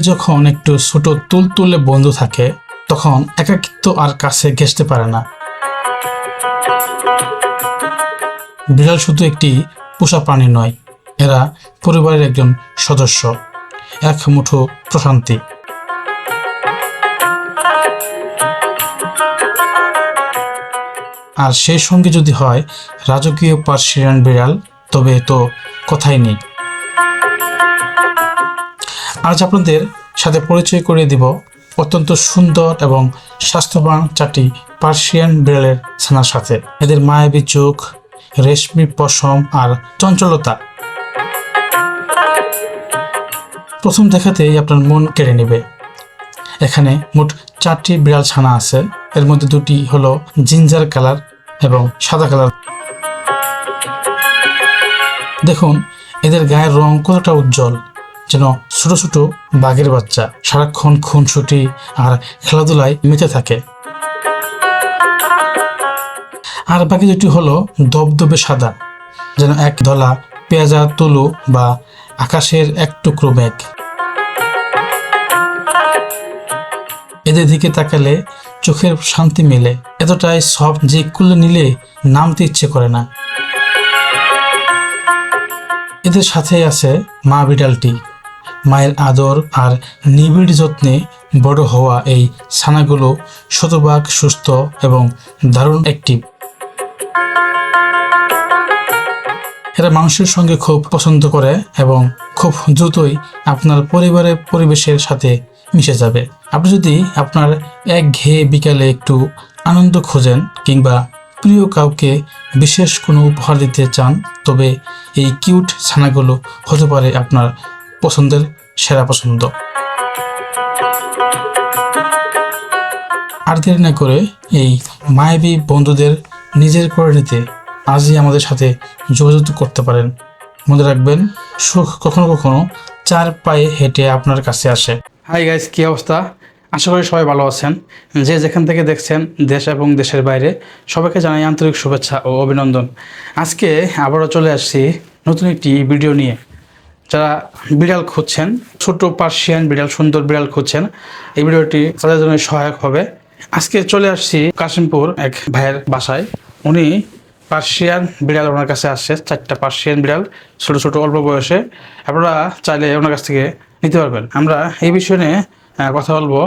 যখন একটু ছোট তুলতুলে বন্ধু থাকে তখন একাকিত্ব আর কাছে ঘেঁষতে পারে না। বিড়াল শুধু একটি পোষা প্রাণী নয়, এরা পরিবারের একজন সদস্য, এক মুঠো প্রশান্তি। আর সেই সঙ্গে যদি হয় রাজকীয় পার্সিয়ান বিড়াল, তবে তো কথাই নেই। আজ আপনাদের সাথে পরিচয় করিয়ে দিব অত্যন্ত সুন্দর এবং স্বাস্থ্যবান 4টি পার্সিয়ান বিড়ালের ছানার সাথে। এদের মায়াবী চোখ, রেশমি পশম আর চঞ্চলতা প্রথম দেখাতেই আপনার মন কেড়ে নেবে। এখানে মোট 4টি বিড়াল ছানা আছে। এর মধ্যে 2টি হলো জিঞ্জার কালার এবং সাদা কালার। দেখুন এদের গায়ের রং কতটা উজ্জ্বল, যেন ছোট ছোট বাঘের বাচ্চা, সারাক্ষণ খুনসুটি আর খেলাধুলায় মেতে থাকে। আর বাকি 2টি হলো দবদবে সাদা, যেন এক ধলা পেঁয়াজা তুলো বা আকাশের এক টুকরো মেঘ। এদের দিকে তাকালে চোখের শান্তি মেলে, এতটাই সফট যে কুলে নিলে নামতে ইচ্ছে করে না। এদের সাথে আছে মা বিড়ালটি। মায়ের আদর আর নিবিড় যত্নে বড় হওয়া এই ছানাগুলো শতভাগ সুস্থ এবং দারুণ অ্যাক্টিভ। এরা মানুষের সঙ্গে খুব পছন্দ করে এবং খুব দ্রুতই আপনার পরিবারের পরিবেশের সাথে মিশে যাবে। আপনি যদি আপনার একঘেয়ে বিকালে একটু আনন্দ খোঁজেন কিংবা প্রিয় কাউকে বিশেষ কোনো উপহার দিতে চান, তবে এই কিউট ছানাগুলো হতে পারে আপনার পছন্দের সেরা পছন্দ। আর দেরি না করে এই মায়াবী বন্ধুদের নিজের করে নিতে আজই আমাদের সাথে যোগাযোগ করতে পারেন। মনে রাখবেন, সুখ কখনো কখনো 4 পায়ে হেঁটে আপনার কাছে আসে। হাই গাইস, কি অবস্থা? আশা করি সবাই ভালো আছেন। যে যেখান থেকে দেখছেন, দেশ এবং দেশের বাইরে, সবাইকে জানাই আন্তরিক শুভেচ্ছা ও অভিনন্দন। আজকে আবারও চলে আসছি নতুন একটি ভিডিও নিয়ে। যারা বিড়াল খুঁজছেন, ছোট পার্সিয়ান বিড়াল, সুন্দর বিড়াল খুঁজছেন, এই ভিডিওটি তাদের জন্য সহায়ক হবে। আজকে চলে আসছি কাশিমপুর এক ভাইয়ের বাসায়। উনি পার্সিয়ান বিড়াল ওনার কাছে আসছে, 4টা পার্সিয়ান বিড়াল, ছোট ছোট অল্প বয়সে। আপনারা চাইলে ওনার কাছ থেকে নিতে পারবেন। আমরা এই বিষয় নিয়ে কথা বলবো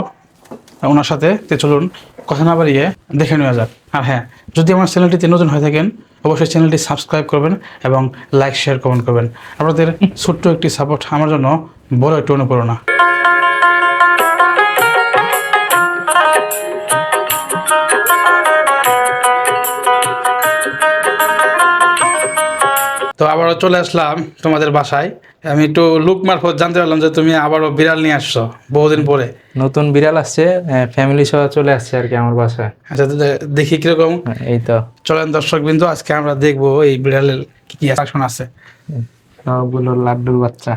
ওনার সাথে। চলুন কথা না বাড়িয়ে দেখে নেওয়া যাক। আর হ্যাঁ, যদি আমার চ্যানেলটিতে নতুন হয়ে থাকেন অবশ্যই চ্যানেলটি সাবস্ক্রাইব করবেন এবং লাইক, শেয়ার, কমেন্ট করবেন। আপনাদের ছোট্ট একটি সাপোর্ট আমার জন্য বড় একটি অনুপ্রেরণা। তো আবারও চলে আসলাম তোমাদের বাসায়। আমি একটু লুক মারফত জানতে পারলাম যে তুমি আবারও বিড়াল নিয়ে আসছো বহুদিন পরে। নতুন বিড়াল আসছে, ফ্যামিলি সহ চলে আসছে আর কি আমার বাসায়। আচ্ছা, দেখি কিরকম। এই তো চলেন দর্শক বিন্দু, আজকে আমরা দেখবো এই বিড়ালের কি কি আকর্ষণ আছে। সবগুলো লাড্ডুর বাচ্চা।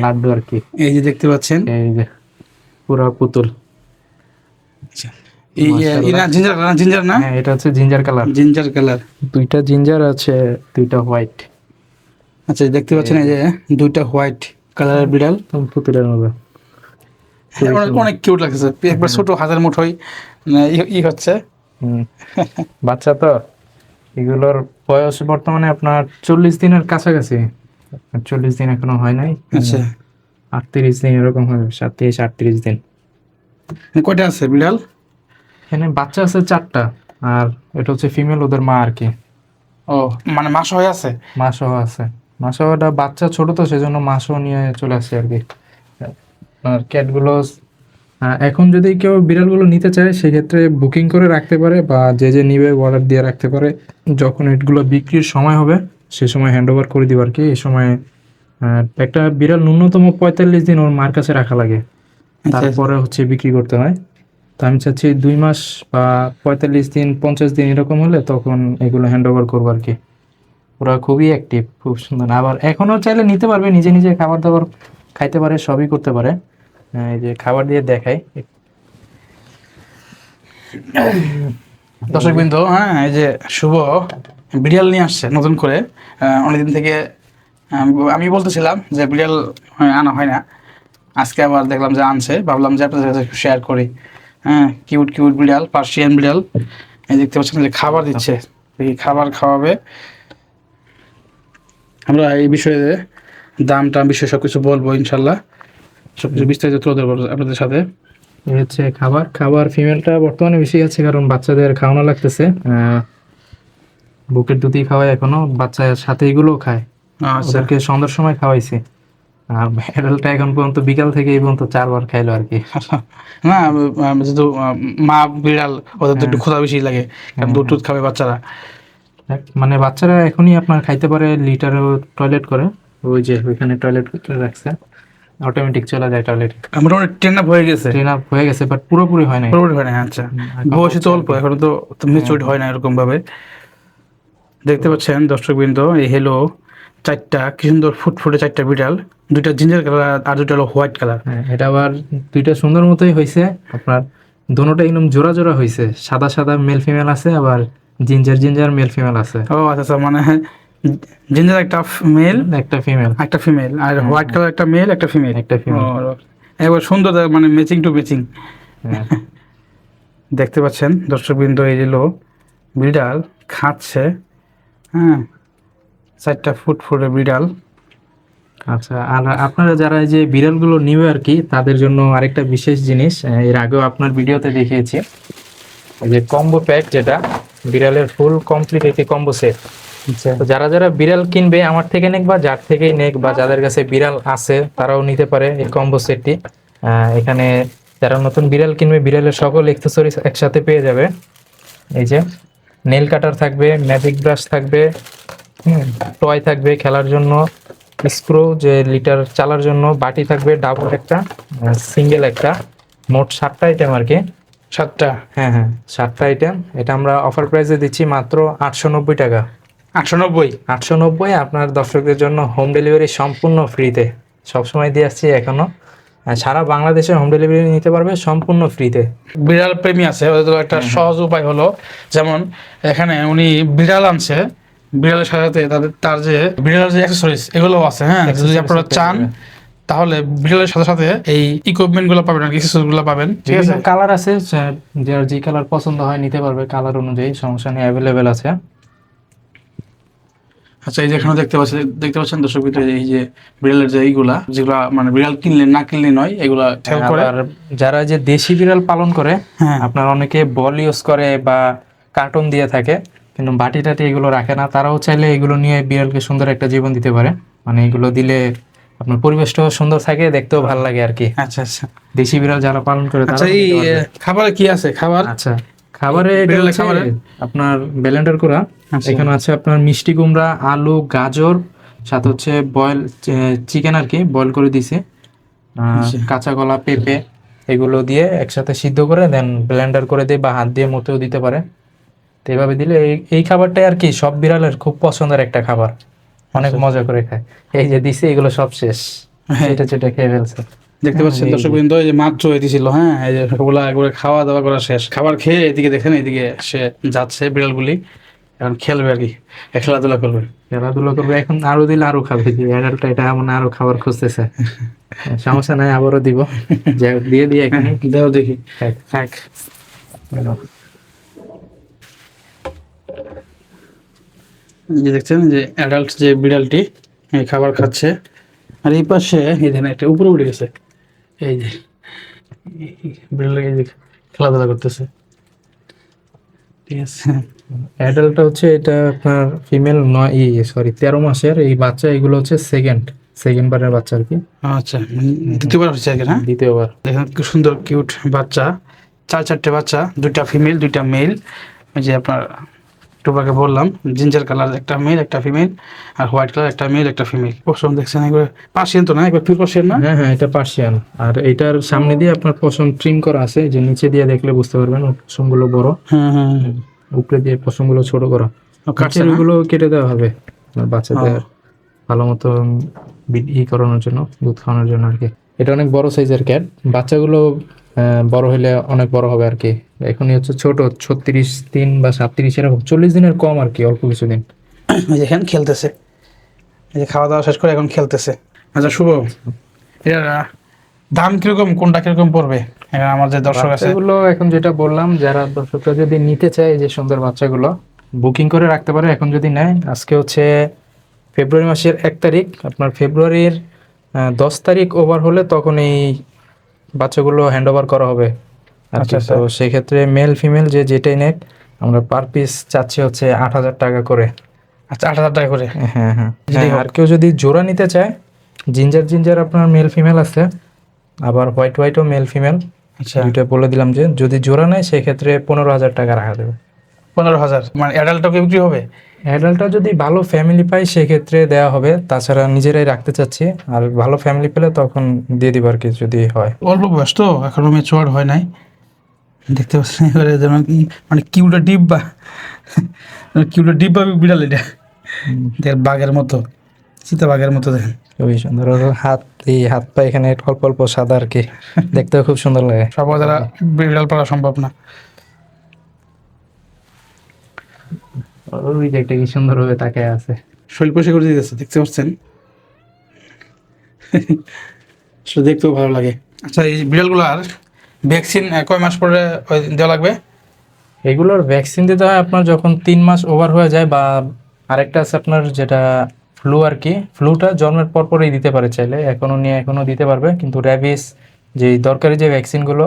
লাড্ডু আর কি। এই যে দেখতে পাচ্ছেন, এই যে পুরো পুতুল। জিঞ্জার না? হ্যাঁ, এটা হচ্ছে জিঞ্জার কালার। জিঞ্জার কালার, 2টা জিঞ্জার আছে, 2টা হোয়াইট। আচ্ছা দেখতে পাচ্ছেন এই যে 2টা হোয়াইট কালারের বিড়াল পুতুলের মতো। অনেক কিউট লাগছে। একবার ছোট হাতের মুঠোই হচ্ছে। বাচ্চা তো, এগুলোর বয়স বর্তমানে আপনার 40 দিনের কাছাকাছি। 40 দিন এখনো হয় নাই। আচ্ছা, 38 দিন এরকম হবে, 37-38 দিন। কয়টা আছে বিড়াল? এখানে বাচ্চা আছে 4টা, আর এটা হচ্ছে ফিমেল, ওদের মা আর কি। ও মানে মাস হয়ে আছে? মাসও আছে, মাসও। ওটা বাচ্চা ছোট তো, সেজন্য মাসও নিয়ে চলে আসছে আর কি। আর ক্যাটগুলো এখন যদি কেউ বিড়ালগুলো নিতে চায় সেক্ষেত্রে বুকিং করে রাখতে পারে, বা যে যে নিবে অর্ডার দিয়ে রাখতে পারে। যখন এগুলো বিক্রির সময় হবে সে সময় হ্যান্ড ওভার করে দিব আর কি। এই সময় একটা বিড়াল ন্যূনতম 45 দিন ওর মার কাছে রাখা লাগে, তারপরে হচ্ছে বিক্রি করতে হয়। তো আমি চাচ্ছি 2 মাস বা 45 দিন 50 দিন এরকম হলে তখন এগুলো হ্যান্ড ওভার করবো আর কি। ওরা খুবই অ্যাক্টিভ, খুব সুন্দর। আবার এখনও চাইলে নিতে পারবে, নিজে নিজে খাবার দাবার খাইতে পারে, সবই করতে পারে। এই যে খাবার দিয়ে দেখাই দর্শকবৃন্দ। হ্যাঁ, এই যে শুভ বিড়াল নিয়ে আসছে নতুন করে। অনেকদিন থেকে আমি বলতেছিলাম যে বিড়াল আনা হয় না, আজকে আবার দেখলাম যে আনছে, ভাবলাম যে আপনাদের সাথে শেয়ার করি। হ্যাঁ, কিউট কিউট বিড়াল, পার্সিয়ান বিড়াল। এই দেখতে পাচ্ছেন যে খাবার দিচ্ছে, দেখি খাবার খাওয়াবে। আমরা এই বিষয়ে দাম টাম বিষয়ে সবকিছু বলবো ইনশাল্লাহ, সবকিছু বিস্তারিত তুলে ধরবো আপনাদের সাথে। এই হচ্ছে খাবার। খাবার ফিমেলটা বর্তমানে বেশি আছে, কারণ বাচ্চাদের খাওয়ানো লাগতেছে। বুকের দুধই খাওয়ায় এখনো, বাচ্চার সাথে এগুলো খায়। আচ্ছা, ওদেরকে সন্ধ্যার সময় খাওয়াইছি। আর অ্যাডাল্টটা এখন পর্যন্ত বিকাল থেকে এই পর্যন্ত 4 বার খাইলো আর কি। না যেহেতু মা বিড়াল, ওদের তো একটু হ্যাঁ। ক্ষুধা বেশি লাগে, কারণ দুধ টুধ খাবে বাচ্চারা। মানে বাচ্চারা এখনই আপনার খাইতে পারে, লিটারেও টয়লেট করে। ওই যে ওইখানে টয়লেট করে রাখছে, অটোমেটিক চলে যায় টয়লেট। মোটামুটি ট্রেন আপ হয়ে গেছে, ট্রেন আপ হয়ে গেছে, বাট পুরোপুরি হয় নাই। পুরোপুরি হয় না। আচ্ছা, বয়সী তো অল্প, এখনো তো ম্যাচিউরড হয় না এরকম ভাবে। দেখতে পাচ্ছেন দর্শকবৃন্দ, এই হলো 4টা কি সুন্দর ফুটফুটে 4টা বিড়াল, 2টা জিঞ্জার কালার আর 2টা হলো হোয়াইট কালার। হ্যাঁ, এটা আবার দুইটা সুন্দর মতোই হয়েছে আপনার, দোনোটা একদম জোড়া জোড়া হয়েছে। সাদা সাদা মেল ফিমেল আছে, আবার জিঞ্জার জিঞ্জার মেল ফিমেল আছে। ও আচ্ছা আচ্ছা, মানে জিঞ্জার একটা মেল একটা ফিমেল, একটা ফিমেল, আর হোয়াইট কালার একটা মেল একটা ফিমেল। একটা ফিমেল। একবার সুন্দর, মানে ম্যাচিং টু ম্যাচিং। হ্যাঁ। দেখতে পাচ্ছেন দর্শকবৃন্দ, এই হলো বিড়াল খাচ্ছে। হ্যাঁ, 4টা ফুটফুটে বিড়াল। আচ্ছা, আর আপনারা যারা এই যে বিড়ালগুলো নিবে আর কি, তাদের জন্য আরেকটা বিশেষ জিনিস, এর আগেও আপনার ভিডিওতে দেখিয়েছি, এই যে কম্বো প্যাক, যেটা বিড়ালের ফুল কমপ্লিট একটি কম্বো সেট। তো যারা যারা বিড়াল কিনবে আমার থেকে নেক বা যার থেকেই নেক, বা যাদের কাছে বিড়াল আছে তারাও নিতে পারে এই কম্বো সেটটি। এখানে যারা নতুন বিড়াল কিনবে, বিড়ালের সকল অ্যাকসেসরিজ একসাথে পেয়ে যাবে। এই যে নেল কাটার থাকবে, ম্যাজিক ব্রাশ থাকবে, টয় থাকবে খেলার জন্য, স্ক্রু যে লিটার চালার জন্য, বাটি থাকবে ডাবল একটা, সিঙ্গেল একটা, মোট 7টা আইটেম আর কি। 7টা? হ্যাঁ হ্যাঁ, 7টা আইটেম। এটা আমরা অফার প্রাইসে দিচ্ছি মাত্র 890 টাকা। 890? 890 আপনার দর্শকদের জন্য হোম ডেলিভারি সম্পূর্ণ ফ্রিতে সবসময় দিয়ে আসছি এখনো। সারা বাংলাদেশে হোম ডেলিভারি নিতে পারবে সম্পূর্ণ ফ্রিতে। বিড়াল প্রেমী আছে ওদের তো একটা সহজ উপায় হলো, যেমন এখানে উনি বিড়াল আনছে, বিড়ালের সাথে সাথে তার যে বিড়ালের যে অ্যাক্সেসরিজ এগুলো আছে। হ্যাঁ, যদি আপনারা চান তাহলে বিড়ালের সাথে সাথে এই ইকুইপমেন্ট গুলো পাবেন, অ্যাক্সেসরিজ গুলো পাবেন। ঠিক আছে, কালার আছে, যার যে কালার পছন্দ হয় নিতে পারবে, কালার অনুযায়ী সমস্যা নেই, অ্যাভেলেবেল আছে। আচ্ছা, এই যে এখানে দেখতে পাচ্ছেন দর্শক বিন্দু, এই যে বিড়ালের যে এইগুলা, যেগুলা মানে বিড়াল কিনলে না কিনলে নয়, এগুলা হেল্প করে। আর যারা যে দেশি বিড়াল পালন করে, হ্যাঁ, আপনার অনেকে বল ইউজ করে বা কার্টুন দিয়ে থাকে, কিন্তু বাটি টাটি এগুলো রাখে না, তারাও চাইলে এগুলো নিয়ে বিড়ালকে সুন্দর একটা জীবন দিতে পারে। মানে এগুলো দিলে আপনার পরিবেশটাও সুন্দর থাকে, দেখতেও ভালো লাগে আর কি। আচ্ছা আচ্ছা। দেশি বিড়াল যারা পালন করে তারা আচ্ছা, এই খাবারে কি আছে? খাবার, আচ্ছা খাবারে বিড়ালের খাবারে? আপনার ব্লেন্ডার করা, আচ্ছা। এখানে আছে আপনার মিষ্টি কুমড়া, আলু, গাজর, সাথে হচ্ছে বয়েল চিকেন আর কি, বয়েল করে দিছে, আচ্ছা। কাঁচা কলা, পেঁপে, এগুলো দিয়ে একসাথে সিদ্ধ করে দেন ব্লেন্ডার করে দিয়ে, বা হাত দিয়ে মতেও দিতে পারে। তো এইভাবে দিলে এই খাবারটাই আর কি সব বিড়ালের খুব পছন্দের একটা খাবার, অনেক মজা করে খায়। এই যে দিছে এগুলো সব শেষ, এটা যেটা খেয়ে ফেলছে। দেখতে পাচ্ছেন দর্শক বিন্দু, এই যে মাত্র এসেছিল। হ্যাঁ, এই যে সবগুলা একবারে খাওয়া দাওয়া করা শেষ, খাবার খেয়ে এদিকে দেখেন, এদিকে সে যাচ্ছে বিড়ালগুলি, এখন খেলবে আর কি, খেলাধুলা করবে। খেলাধুলা করবে, এখন আরো দিলে আরো খাবে, যে অ্যাডাল্টটা এটা মানে আরো খাবার খুঁজতেছে। সমস্যা নাই, আবারও দিব, দিয়ে দিয়ে এখানে দাও দেখি। এক এই যে দেখছেন যে অ্যাডাল্ট যে বিড়ালটি এই খাবার খাচ্ছে, আর এই পাশে এই দেখেন একটা উপরে উঠে গেছে, এই যে বিড়াল এই যে খেলাধুলা করতেছে। ঠিক আছে, অ্যাডাল্টটা হচ্ছে এটা আপনার ফিমেল 13 মাসের, এই বাচ্চা এগুলো হচ্ছে সেকেন্ড বারের বাচ্চা আর কি। আচ্ছা, দ্বিতীয়বার হচ্ছে আর কি। হ্যাঁ, দ্বিতীয়বার। দেখেন কি সুন্দর কিউট বাচ্চা, 4টা বাচ্চা, 2টা ফিমেল 2টা মেল। ওই যে আপনার টুবাকে বললাম, জিঞ্জার কালার একটা মেল একটা ফিমেল, আর হোয়াইট কালার একটা মেল একটা ফিমেল। পশম দেখছেন একবার পার্সিয়ান তো না, একবার পিওর পার্সিয়ান না? হ্যাঁ হ্যাঁ, এটা পার্সিয়ান। আর এটার সামনে দিয়ে আপনার পশম ট্রিম করা আছে, যে নিচে দিয়ে দেখলে বুঝতে পারবেন পশমগুলো বড়, হ্যাঁ হ্যাঁ, উপরে দিয়ে পশমগুলো ছোট করা। কাটছে না? এগুলো কেটে দেওয়া হবে আপনার বাচ্চাদের ভালো মতো করানোর জন্য, দুধ খাওয়ানোর জন্য আর কি। এটা অনেক বড় সাইজের ক্যাট, বাচ্চাগুলো বড় হলে অনেক বড় হবে আর কি। এখনই হচ্ছে ছোট, 36 দিন বা 37 এরকম, 40 দিনের কম আর কি, অল্প কিছুদিন। এই দেখেন খেলতেছে, এই যে খাওয়া দাওয়া শেষ করে এখন খেলতেছে। আচ্ছা শুভ, এটা দাম কিরকম, কোনটা কিরকম পড়বে এখানে আমার যে দর্শক আছে? বাচ্চাগুলো এখন যেটা বললাম, যারা দর্শকরা যদি নিতে চায় এই যে সুন্দর বাচ্চাগুলো বুকিং করে রাখতে পারে এখন যদি নেয়। আজকে হচ্ছে ফেব্রুয়ারি মাসের 1 তারিখ, আপনার ফেব্রুয়ারির 10 তারিখ ওভার হলে তখন এই বাচ্চাগুলো হ্যান্ড ওভার করা হবে আর কি। আচ্ছা, আচ্ছা। তো সেক্ষেত্রে মেল ফিমেল যে যেটাই নেক আমরা পার পিস চাচ্ছি হচ্ছে 8,000 টাকা করে। আচ্ছা, 8,000 টাকা করে। হ্যাঁ হ্যাঁ যদি হোক। আর কেউ যদি জোড়া নিতে চায়, জিঞ্জার জিঞ্জার আপনার মেল ফিমেল আছে, আবার হোয়াইট হোয়াইটও মেল ফিমেল, আচ্ছা, দুইটা বলে দিলাম। যে যদি জোড়া নেয় সেক্ষেত্রে 15,000 টাকা রাখা দেবে। 15,000 মানে অ্যাডাল্টটাও কি বিক্রি হবে? অ্যাডাল্টটা যদি ভালো ফ্যামিলি পাই সেক্ষেত্রে দেওয়া হবে, তাছাড়া নিজেরাই রাখতে চাচ্ছি। আর ভালো ফ্যামিলি পেলে তখন দিয়ে দিব আর কি যদি হয়। অল্প বয়স তো, এখনো ম্যাচিওর হয় নাই। দেখতে পাচ্ছেন এবারে যেমন কি মানে কিউটা ডিব্বা, কিউটা ডিব্বা বিড়াল এটা, দেখেন বাঘের মতো, চিতাবাঘের মতো দেখেন। খুবই সুন্দর। ওর হাত পা এখানে অল্প অল্প সাদা আর কি, দেখতেও খুব সুন্দর লাগে। সব দ্বারা বিড়াল পালা সম্ভব না। ওই যে একটা কি সুন্দর ভাবে তাকায় আছে। শরীর পরিষ্কার করে দিতেছে, দেখতে পাচ্ছেন। আসলে দেখতেও ভালো লাগে। আচ্ছা, এই বিড়ালগুলার ভ্যাকসিন কয় মাস পরে দেওয়া লাগবে? এগুলোর ভ্যাকসিন দিতে হয় আপনার যখন 3 মাস ওভার হয়ে যায়, বা আরেকটা আছে আপনার যেটা ফ্লু আর কি। ফ্লুটা জন্মের পর পরেই দিতে পারে চাইলে, এখনো দিতে পারবে। কিন্তু র্যাবিস যে দরকারি যে ভ্যাকসিনগুলো,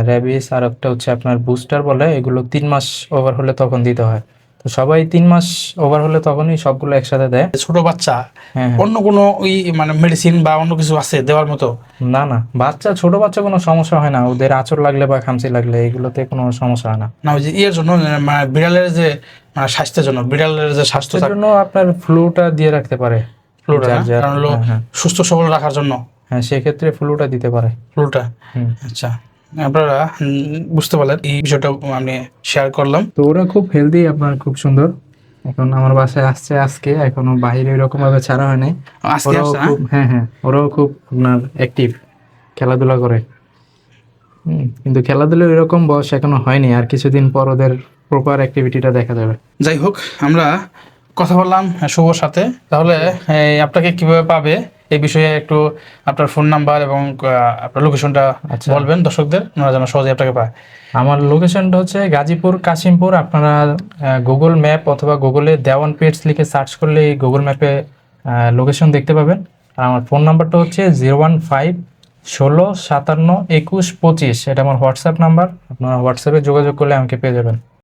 র্যাবিস আর একটা হচ্ছে আপনার বুস্টার বলে, এগুলো 3 মাস ওভার হলে তখন দিতে হয়। তো সবাই 3 মাস ওভার হলে তখনই সবগুলো একসাথে দেয়। ছোট বাচ্চা হ্যাঁ হ্যাঁ। অন্য কোনো ওই মানে মেডিসিন বা অন্য কিছু আছে দেওয়ার মতো? না না, ছোট বাচ্চা কোনো সমস্যা হয় না, ওদের আঁচড় লাগলে বা খামচি লাগলে এগুলোতে কোনো সমস্যা হয় না। না, ওই যে ইয়ের জন্য মানে বিড়ালের যে মানে স্বাস্থ্যের জন্য, বিড়ালের যে স্বাস্থ্য এর জন্য আপনার ফ্লুটা দিয়ে রাখতে পারে। ফ্লুটা, কারণ হলো হ্যাঁ হ্যাঁ সুস্থ সবল রাখার জন্য হ্যাঁ, সেক্ষেত্রে ফ্লুটা দিতে পারে। ফ্লুটা। হুম। আচ্ছা, আপনারা বুঝতে পারলেন, এই বিষয়টা আমি শেয়ার করলাম। তো ওরা খুব হেলদি, আপনার খুব সুন্দর। এখন আমার বাসায় আসছে আজকে, এখনো বাইরে এরকম ভাবে ছাড়া হয় নাই। আজকে ওরাও আসছে না? খুব, হ্যাঁ হ্যাঁ, ওরাও খুব আপনার অ্যাক্টিভ, খেলাধুলা করে। কিন্তু খেলাধুলার এরকম বয়স এখনো হয়নি, আর কিছুদিন পর ওদের প্রপার অ্যাক্টিভিটিটা দেখা যাবে। যাই হোক, আমরা কথা বললাম শুভর সাথে। তাহলে আপনাকে কিভাবে পাবে এই বিষয়ে একটু আপনার ফোন নাম্বার এবং আপনার লোকেশনটা আচ্ছা। বলবেন দর্শকদের, ওনারা যেন সহজে আপনাকে পায়। আমার লোকেশনটা হচ্ছে গাজীপুর কাশিমপুর। আপনারা গুগল ম্যাপ অথবা গুগলে দেওয়ান পেটস লিখে সার্চ করলে গুগল ম্যাপে লোকেশন দেখতে পাবেন। আর আমার ফোন নাম্বারটা হচ্ছে 015 16 57 21 25। এটা আমার হোয়াটসঅ্যাপ নাম্বার, আপনারা হোয়াটসঅ্যাপে যোগাযোগ করলে আমাকে পেয়ে যাবেন।